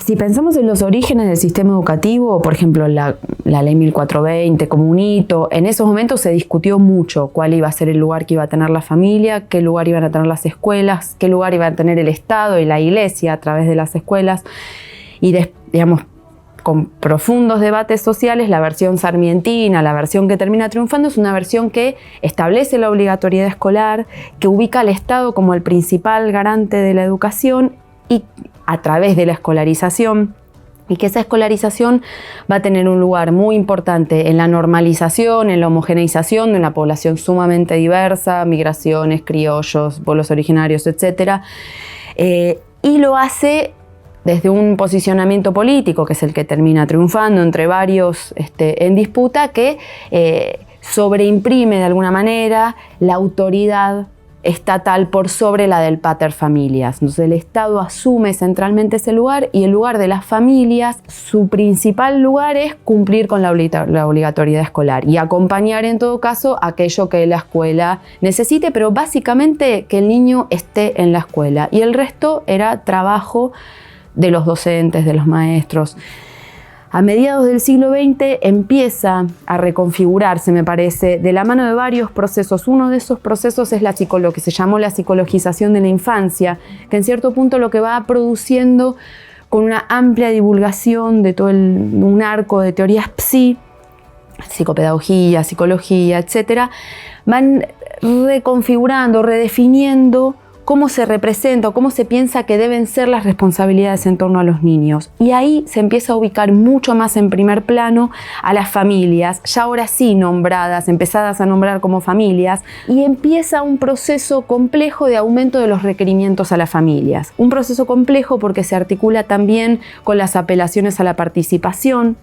Si pensamos en los orígenes del sistema educativo, por ejemplo, la ley 1420 como un hito, en esos momentos se discutió mucho cuál iba a ser el lugar que iba a tener la familia, qué lugar iban a tener las escuelas, qué lugar iba a tener el Estado y la Iglesia a través de las escuelas. Y, digamos, con profundos debates sociales, la versión sarmientina, la versión que termina triunfando, es una versión que establece la obligatoriedad escolar, que ubica al Estado como el principal garante de la educación y a través de la escolarización, y que esa escolarización va a tener un lugar muy importante en la normalización, en la homogeneización de una población sumamente diversa, migraciones, criollos, pueblos originarios, etc. Y lo hace desde un posicionamiento político, que es el que termina triunfando entre varios en disputa, que sobreimprime de alguna manera la autoridad estatal por sobre la del pater familias. Entonces el Estado asume centralmente ese lugar, y el lugar de las familias, su principal lugar es cumplir con la obligatoriedad escolar y acompañar en todo caso aquello que la escuela necesite, pero básicamente que el niño esté en la escuela, y el resto era trabajo de los docentes, de los maestros. A mediados del siglo XX empieza a reconfigurarse, me parece, de la mano de varios procesos. Uno de esos procesos es lo que se llamó la psicologización de la infancia, que en cierto punto lo que va produciendo, con una amplia divulgación de todo un arco de teorías psicopedagogía, psicología, etc., van reconfigurando, redefiniendo cómo se representa o cómo se piensa que deben ser las responsabilidades en torno a los niños. Y ahí se empieza a ubicar mucho más en primer plano a las familias, ya ahora sí nombradas, empezadas a nombrar como familias, y empieza un proceso complejo de aumento de los requerimientos a las familias. Un proceso complejo porque se articula también con las apelaciones a la participación.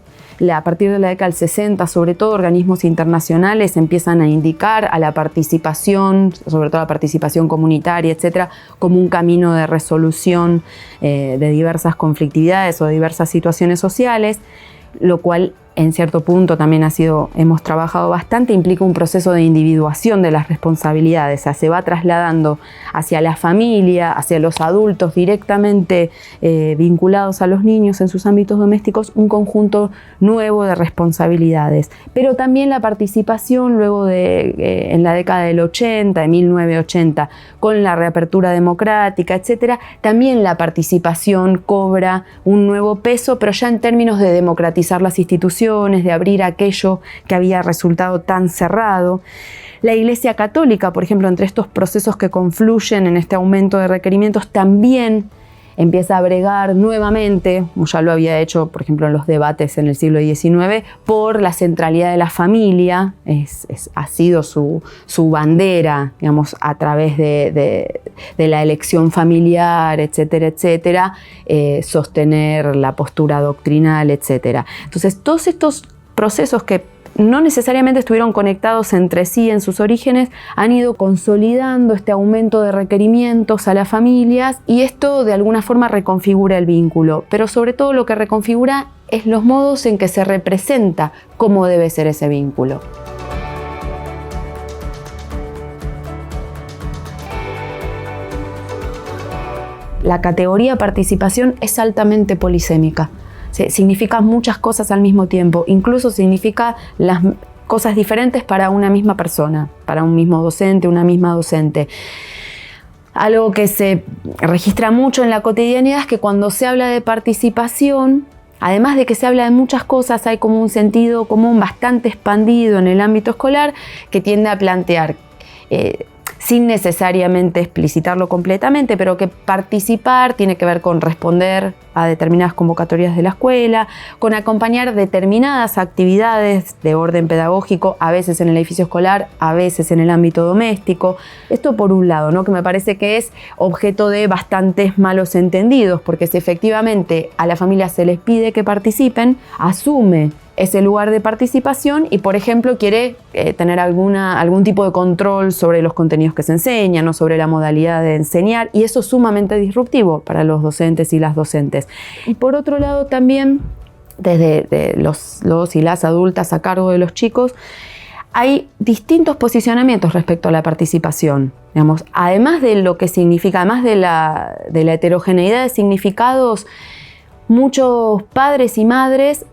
A partir de la década del 60, sobre todo, organismos internacionales empiezan a indicar a la participación, sobre todo la participación comunitaria, etcétera, como un camino de resolución de diversas conflictividades o de diversas situaciones sociales, lo cual en cierto punto también hemos trabajado bastante, implica un proceso de individuación de las responsabilidades, o sea, se va trasladando hacia la familia, hacia los adultos directamente vinculados a los niños en sus ámbitos domésticos, un conjunto nuevo de responsabilidades. Pero también la participación luego en la década del 80, de 1980, con la reapertura democrática, etcétera, también la participación cobra un nuevo peso, pero ya en términos de democratizar las instituciones, de abrir aquello que había resultado tan cerrado. La Iglesia Católica, por ejemplo, entre estos procesos que confluyen en este aumento de requerimientos, también empieza a bregar nuevamente, como ya lo había hecho, por ejemplo, en los debates en el siglo XIX, por la centralidad de la familia. Ha sido su bandera, digamos, a través de la elección familiar, etcétera, etcétera, sostener la postura doctrinal, etcétera. Entonces, todos estos procesos que no necesariamente estuvieron conectados entre sí en sus orígenes, han ido consolidando este aumento de requerimientos a las familias, y esto de alguna forma reconfigura el vínculo, pero sobre todo lo que reconfigura es los modos en que se representa cómo debe ser ese vínculo. La categoría participación es altamente polisémica. Significa muchas cosas al mismo tiempo, incluso significa las cosas diferentes para una misma persona, para un mismo docente, una misma docente. Algo que se registra mucho en la cotidianidad es que cuando se habla de participación, además de que se habla de muchas cosas, hay como un sentido común bastante expandido en el ámbito escolar que tiende a plantear, sin necesariamente explicitarlo completamente, pero que participar tiene que ver con responder a determinadas convocatorias de la escuela, con acompañar determinadas actividades de orden pedagógico, a veces en el edificio escolar, a veces en el ámbito doméstico. Esto por un lado, ¿no?, que me parece que es objeto de bastantes malos entendidos, porque si efectivamente a la familia se les pide que participen, asume ese lugar de participación y, por ejemplo, quiere tener algún tipo de control sobre los contenidos que se enseñan o sobre la modalidad de enseñar, y eso es sumamente disruptivo para los docentes y las docentes. Y por otro lado también, desde los y las adultas a cargo de los chicos, hay distintos posicionamientos respecto a la participación. Digamos, además de lo que significa, además de la heterogeneidad de significados, muchos padres y madres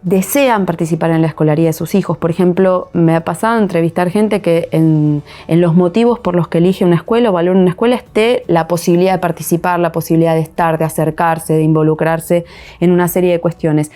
desean participar en la escolaridad de sus hijos. Por ejemplo, me ha pasado entrevistar gente que en los motivos por los que elige una escuela o valora una escuela esté la posibilidad de participar, la posibilidad de estar, de acercarse, de involucrarse en una serie de cuestiones.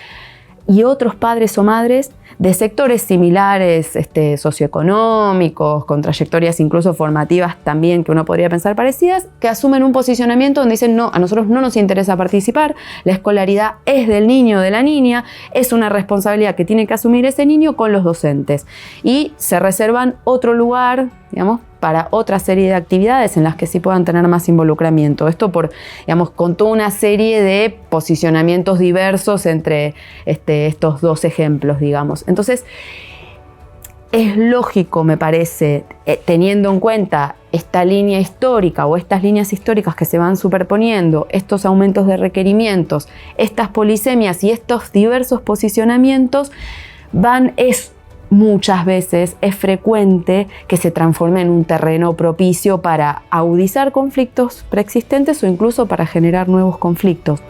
Y otros padres o madres de sectores similares, socioeconómicos, con trayectorias incluso formativas también que uno podría pensar parecidas, que asumen un posicionamiento donde dicen no, a nosotros no nos interesa participar, la escolaridad es del niño o de la niña, es una responsabilidad que tiene que asumir ese niño con los docentes. Y se reservan otro lugar, digamos, para otra serie de actividades en las que sí puedan tener más involucramiento. Esto con toda una serie de posicionamientos diversos entre estos dos ejemplos, digamos. Entonces, es lógico, me parece, teniendo en cuenta esta línea histórica o estas líneas históricas que se van superponiendo, estos aumentos de requerimientos, estas polisemias y estos diversos posicionamientos, muchas veces es frecuente que se transforme en un terreno propicio para agudizar conflictos preexistentes o incluso para generar nuevos conflictos.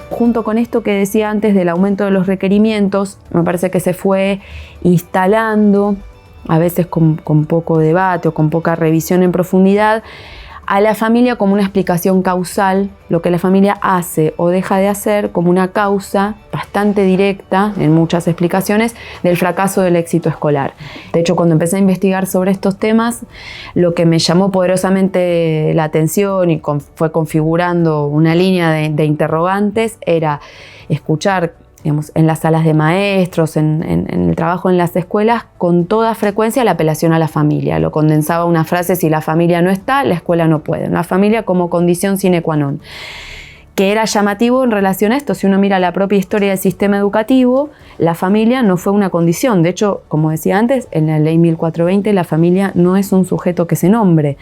Junto con esto que decía antes del aumento de los requerimientos, me parece que se fue instalando, a veces con poco debate o con poca revisión en profundidad, a la familia como una explicación causal, lo que la familia hace o deja de hacer como una causa bastante directa, en muchas explicaciones, del fracaso del éxito escolar. De hecho, cuando empecé a investigar sobre estos temas, lo que me llamó poderosamente la atención y fue configurando una línea de interrogantes era escuchar, digamos, en las salas de maestros, en el trabajo en las escuelas, con toda frecuencia la apelación a la familia. Lo condensaba a una frase: si la familia no está, la escuela no puede. La familia como condición sine qua non. Que era llamativo en relación a esto. Si uno mira la propia historia del sistema educativo, la familia no fue una condición. De hecho, como decía antes, en la ley 1420 la familia no es un sujeto que se nombre.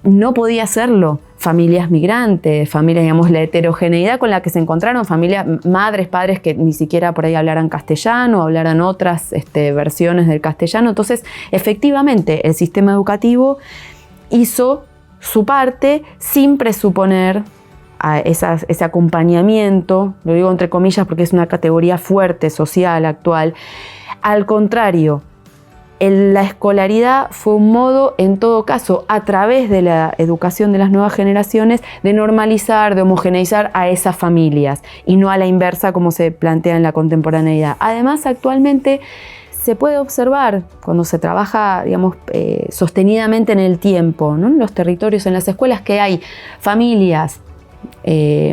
No podía serlo. Familias migrantes, familias, digamos, la heterogeneidad con la que se encontraron, familias, madres, padres que ni siquiera por ahí hablaran castellano, hablaran otras versiones del castellano. Entonces, efectivamente, el sistema educativo hizo su parte sin presuponer ese acompañamiento, lo digo entre comillas porque es una categoría fuerte, social, actual. Al contrario, la escolaridad fue un modo, en todo caso, a través de la educación de las nuevas generaciones, de normalizar, de homogeneizar a esas familias y no a la inversa como se plantea en la contemporaneidad. Además, actualmente se puede observar cuando se trabaja, digamos, sostenidamente en el tiempo, ¿no? En los territorios, en las escuelas, que hay familias,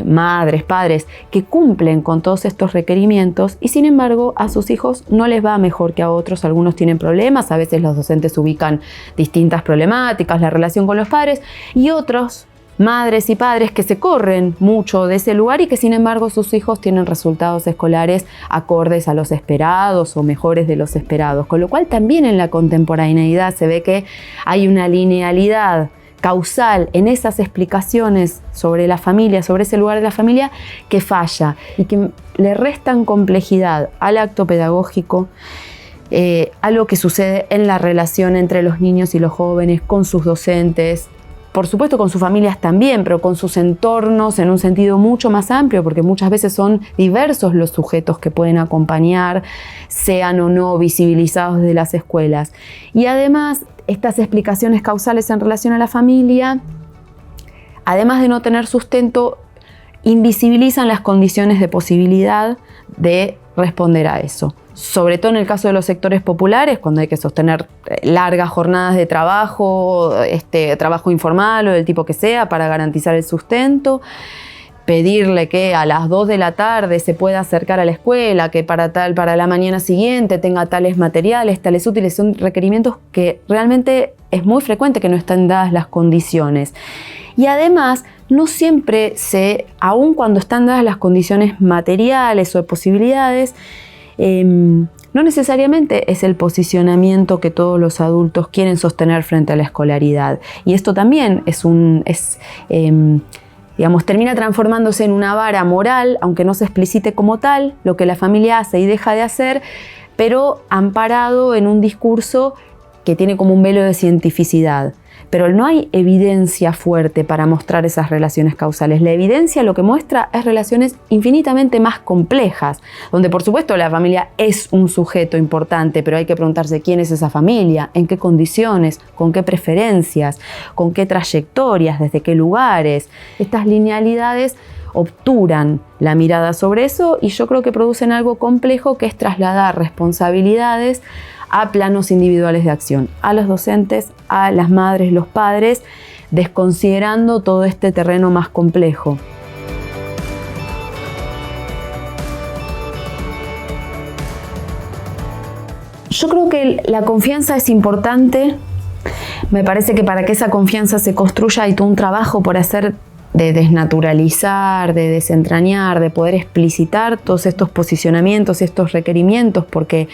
madres, padres, que cumplen con todos estos requerimientos y sin embargo a sus hijos no les va mejor que a otros. Algunos tienen problemas, a veces los docentes ubican distintas problemáticas, la relación con los padres, y otros, madres y padres, que se corren mucho de ese lugar y que sin embargo sus hijos tienen resultados escolares acordes a los esperados o mejores de los esperados, con lo cual también en la contemporaneidad se ve que hay una linealidad causal en esas explicaciones sobre la familia, sobre ese lugar de la familia, que falla y que le restan complejidad al acto pedagógico, a lo que sucede en la relación entre los niños y los jóvenes, con sus docentes, por supuesto con sus familias también, pero con sus entornos en un sentido mucho más amplio, porque muchas veces son diversos los sujetos que pueden acompañar, sean o no visibilizados desde las escuelas. Y además, estas explicaciones causales en relación a la familia, además de no tener sustento, invisibilizan las condiciones de posibilidad de responder a eso. Sobre todo en el caso de los sectores populares, cuando hay que sostener largas jornadas de trabajo, trabajo informal o del tipo que sea, para garantizar el sustento. Pedirle que a las 2 de la tarde se pueda acercar a la escuela, que para la mañana siguiente tenga tales materiales, tales útiles, son requerimientos que realmente es muy frecuente que no están dadas las condiciones. Y además, no siempre aun cuando están dadas las condiciones materiales o de posibilidades, no necesariamente es el posicionamiento que todos los adultos quieren sostener frente a la escolaridad. Y esto también termina transformándose en una vara moral, aunque no se explicite como tal, lo que la familia hace y deja de hacer, pero amparado en un discurso que tiene como un velo de cientificidad, pero no hay evidencia fuerte para mostrar esas relaciones causales. La evidencia lo que muestra es relaciones infinitamente más complejas, donde por supuesto la familia es un sujeto importante, pero hay que preguntarse quién es esa familia, en qué condiciones, con qué preferencias, con qué trayectorias, desde qué lugares. Estas linealidades obturan la mirada sobre eso y yo creo que producen algo complejo, que es trasladar responsabilidades a planos individuales de acción, a los docentes, a las madres, los padres, desconsiderando todo este terreno más complejo. Yo creo que la confianza es importante. Me parece que para que esa confianza se construya hay todo un trabajo por hacer, de desnaturalizar, de desentrañar, de poder explicitar todos estos posicionamientos y estos requerimientos, porque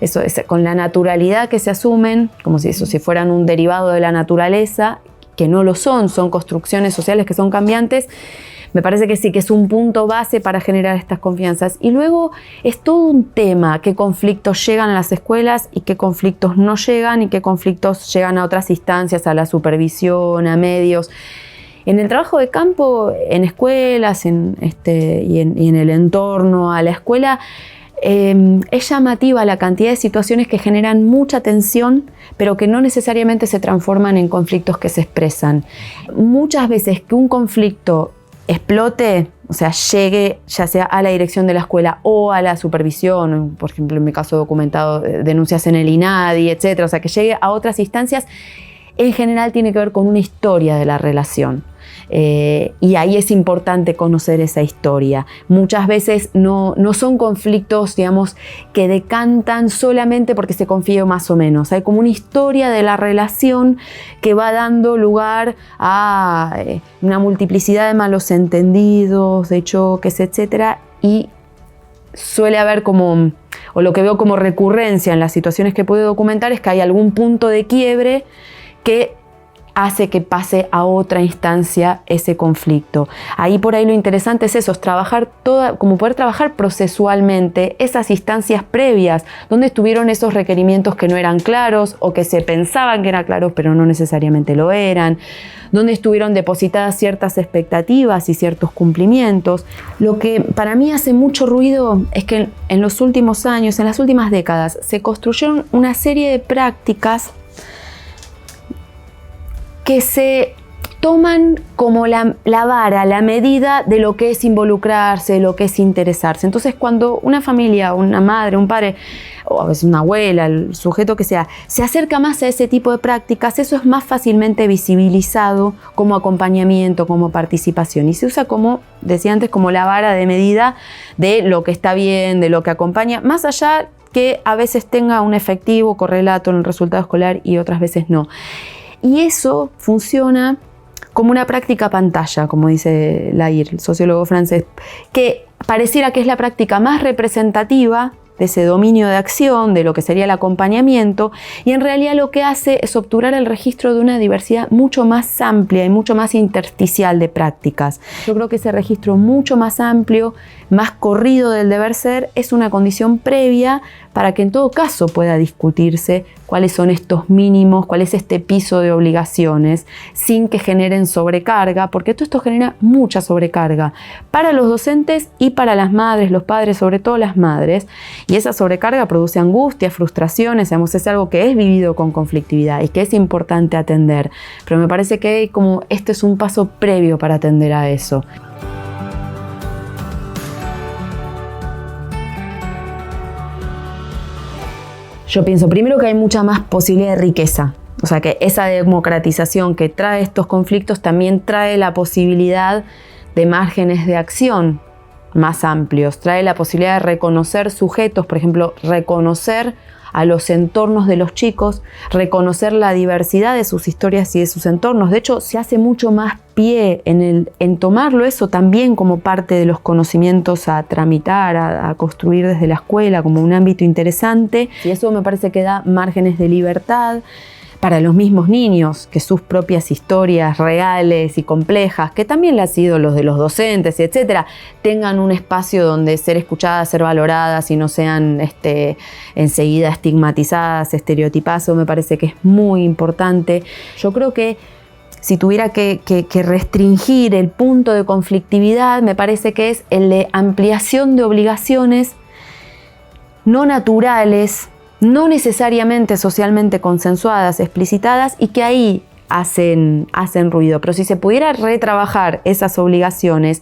eso es con la naturalidad que se asumen, como si fueran un derivado de la naturaleza, que no lo son, son construcciones sociales que son cambiantes. Me parece que sí, que es un punto base para generar estas confianzas. Y luego es todo un tema, qué conflictos llegan a las escuelas y qué conflictos no llegan, y qué conflictos llegan a otras instancias, a la supervisión, a medios. En el trabajo de campo, en escuelas y en el entorno a la escuela, es llamativa la cantidad de situaciones que generan mucha tensión, pero que no necesariamente se transforman en conflictos que se expresan. Muchas veces que un conflicto explote, o sea, llegue ya sea a la dirección de la escuela o a la supervisión, por ejemplo, en mi caso documentado, denuncias en el INADI, etc., o sea, que llegue a otras instancias, en general tiene que ver con una historia de la relación. Y ahí es importante conocer esa historia. Muchas veces no son conflictos, digamos, que decantan solamente porque se confía más o menos. Hay como una historia de la relación que va dando lugar a una multiplicidad de malos entendidos, de choques, etc. Y suele haber como, o lo que veo como recurrencia en las situaciones que puedo documentar, es que hay algún punto de quiebre que hace que pase a otra instancia ese conflicto. Ahí por ahí lo interesante es eso, es trabajar como poder trabajar procesualmente esas instancias previas, donde estuvieron esos requerimientos que no eran claros o que se pensaban que eran claros pero no necesariamente lo eran, donde estuvieron depositadas ciertas expectativas y ciertos cumplimientos. Lo que para mí hace mucho ruido es que en los últimos años, en las últimas décadas, se construyeron una serie de prácticas que se toman como la vara, la medida de lo que es involucrarse, de lo que es interesarse. Entonces, cuando una familia, una madre, un padre, o a veces una abuela, el sujeto que sea, se acerca más a ese tipo de prácticas, eso es más fácilmente visibilizado como acompañamiento, como participación. Y se usa, como decía antes, como la vara de medida de lo que está bien, de lo que acompaña, más allá que a veces tenga un efectivo correlato en el resultado escolar y otras veces no. Y eso funciona como una práctica pantalla, como dice Lair, el sociólogo francés, que pareciera que es la práctica más representativa de ese dominio de acción, de lo que sería el acompañamiento, y en realidad lo que hace es obturar el registro de una diversidad mucho más amplia y mucho más intersticial de prácticas. Yo creo que ese registro mucho más amplio, más corrido del deber ser, es una condición previa para que en todo caso pueda discutirse cuáles son estos mínimos, cuál es este piso de obligaciones, sin que generen sobrecarga, porque todo esto genera mucha sobrecarga para los docentes y para las madres, los padres, sobre todo las madres, y esa sobrecarga produce angustia, frustraciones, digamos, es algo que es vivido con conflictividad y que es importante atender, pero me parece que como este es un paso previo para atender a eso. Yo pienso primero que hay mucha más posibilidad de riqueza, o sea que esa democratización que trae estos conflictos también trae la posibilidad de márgenes de acción más amplios, trae la posibilidad de reconocer sujetos, por ejemplo, reconocer a los entornos de los chicos, reconocer la diversidad de sus historias y de sus entornos. De hecho, se hace mucho más pie en tomarlo eso también como parte de los conocimientos a tramitar, a construir desde la escuela como un ámbito interesante. Y eso me parece que da márgenes de libertad para los mismos niños, que sus propias historias reales y complejas, que también le han sido los de los docentes, etcétera, tengan un espacio donde ser escuchadas, ser valoradas y no sean enseguida estigmatizadas, estereotipadas. Eso me parece que es muy importante. Yo creo que si tuviera que restringir el punto de conflictividad, me parece que es el de ampliación de obligaciones no naturales, no necesariamente socialmente consensuadas, explicitadas, y que ahí hacen ruido. Pero si se pudiera retrabajar esas obligaciones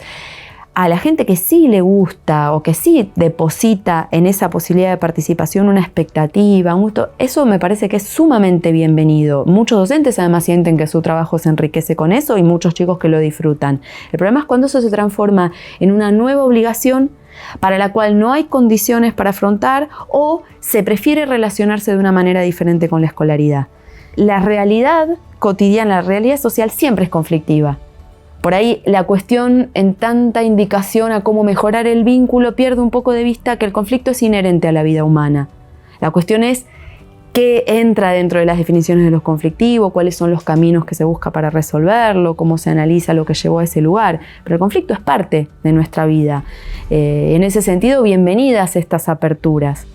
a la gente que sí le gusta o que sí deposita en esa posibilidad de participación una expectativa, un gusto, eso me parece que es sumamente bienvenido. Muchos docentes además sienten que su trabajo se enriquece con eso y muchos chicos que lo disfrutan. El problema es cuando eso se transforma en una nueva obligación para la cual no hay condiciones para afrontar o se prefiere relacionarse de una manera diferente con la escolaridad. La realidad cotidiana, la realidad social siempre es conflictiva. Por ahí la cuestión en tanta indicación a cómo mejorar el vínculo pierde un poco de vista que el conflicto es inherente a la vida humana. La cuestión es qué entra dentro de las definiciones de lo conflictivo, cuáles son los caminos que se busca para resolverlo, cómo se analiza lo que llevó a ese lugar. Pero el conflicto es parte de nuestra vida. En ese sentido, bienvenidas estas aperturas.